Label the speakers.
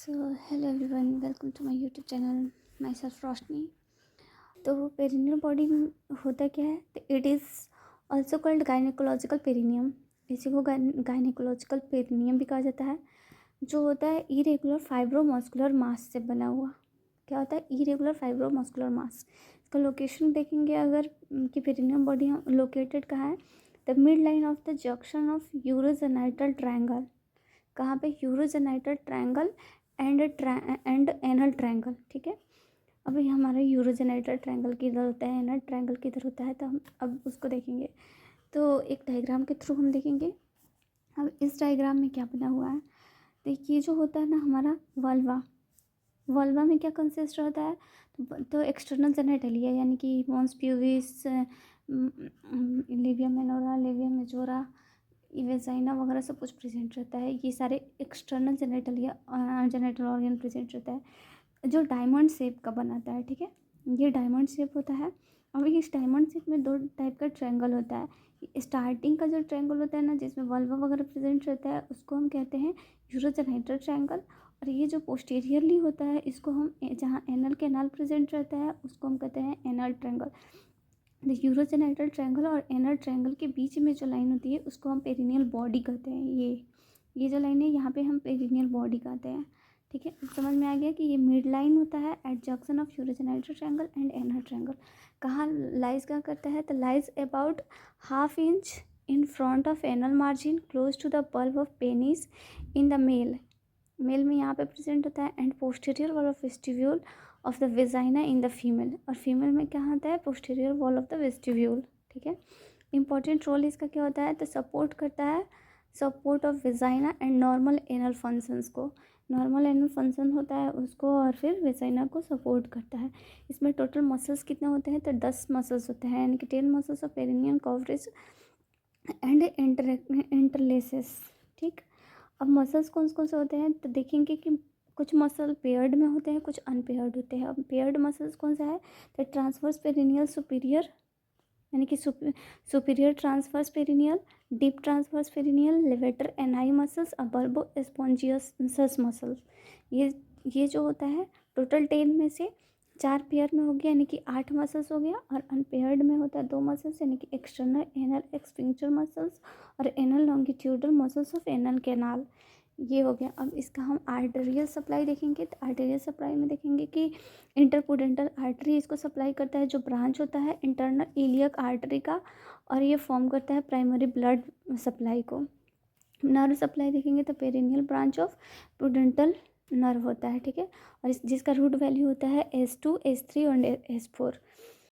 Speaker 1: So hello everyone, welcome to my YouTube channel. Myself Roshni. तो perineal body होता क्या है? तो it is also called gynaecological perineum. इसी को गायनिकोलॉजिकल पेरिनियम भी कहा जाता है। जो होता है इरेगुलर फाइब्रोमस्कुलर मास से बना हुआ। क्या होता है? इरेगुलर फाइब्रोमस्कुलर मास। इसका लोकेशन देखेंगे अगर कि पेरिनियल बॉडी लोकेटेड कहाँ है, the mid line of the junction of urogenital triangle. कहाँ पे? Urogenital triangle and anal triangle. ठीक है, अभी हमारा यूरोजेनाइटल ट्रायंगल किधर होता है, एनल ट्रायंगल किधर होता है, तो हम अब उसको देखेंगे। तो एक डायग्राम के थ्रू हम देखेंगे। अब इस डायग्राम में क्या बना हुआ है, तो ये जो होता है ना हमारा वल्वा में क्या कंसिस्ट होता है, तो एक्सटर्नल जेनिटलिया यानी कि mons pubis, labia minora, labia majora, vagina वगैरह सब कुछ प्रेजेंट रहता है। ये सारे एक्सटर्नल जेनेटल ऑर्गन प्रेजेंट रहता है जो डायमंड शेप का बनाता है। ठीक है, ये डायमंड शेप होता है। अब इस डायमंड शेप में दो टाइप का ट्रायंगल होता है। स्टार्टिंग का जो ट्रायंगल होता है ना, जिसमें वल्वा वगैरह प्रेजेंट रहता है, उसको हम कहते हैं यूरोजेनाइटल ट्रायंगल। और ये जो पोस्टीरियरली होता है, इसको हम जहाँ एनल कैनाल प्रेजेंट रहता है उसको हम कहते हैं एनल ट्रायंगल। यूरोजेनाइटल ट्रायंगल और एनल ट्रायंगल के बीच में जो लाइन होती है उसको हम पेरिनियल बॉडी कहते हैं। ये जो लाइन है यहाँ पे हम पेरिनियल बॉडी कहते हैं। ठीक है, समझ में आ गया कि ये मिड लाइन होता है at junction of urogenital triangle and anal triangle. कहाँ लाइज क्या करता है, तो lies about ½ inch in front of anal margin close to the bulb of penis in the male में यहाँ पे प्रेजेंट होता है, and posterior wall of vestibule of the vagina in the female. और फीमेल में क्या होता है? Posterior wall of the vestibule. ठीक है, इंपॉर्टेंट रोल इसका क्या होता है, तो सपोर्ट करता है, support of vagina and normal anal functions को। नॉर्मल एनल फंक्शन होता है उसको, और फिर वेजाइना को सपोर्ट करता है। इसमें टोटल मसल्स कितने होते हैं, तो 10 मसल्स होते हैं, यानी कि 10 muscles of perineal coverage and interlaces. ठीक, अब मसल्स कौन कौन से होते हैं, तो देखेंगे कि कुछ मसल पेयर्ड में होते हैं, कुछ अनपेयर्ड होते हैं। अब पेयर्ड मसल्स कौन सा है, तो ट्रांसवर्स पेरिनियल सुपीरियर, यानी कि superior transverse perineal, deep transverse perineal, levator ani muscles और बल्बो स्पॉन्जियस मसल्स। ये जो होता है टोटल 10 में से 4 पेयर में हो गया, यानी कि 8 मसल्स हो गया। और अनपेयर्ड में होता है 2 मसल्स, यानी कि एक्सटर्नल एनल एक्सफिंक्टर मसल्स और anal longitudinal muscles of anal canal. ये हो गया। अब इसका हम आर्टेरियल सप्लाई देखेंगे, तो आर्टेरियल सप्लाई में देखेंगे कि इंटरपुडेंटल आर्टरी इसको सप्लाई करता है, जो ब्रांच होता है इंटरनल इलियक आर्टरी का, और ये फॉर्म करता है प्राइमरी ब्लड सप्लाई को। नर्व सप्लाई देखेंगे तो perineal branch of pudendal nerve होता है। ठीक है, और जिसका रूट वैल्यू होता है S2 S3 और S4।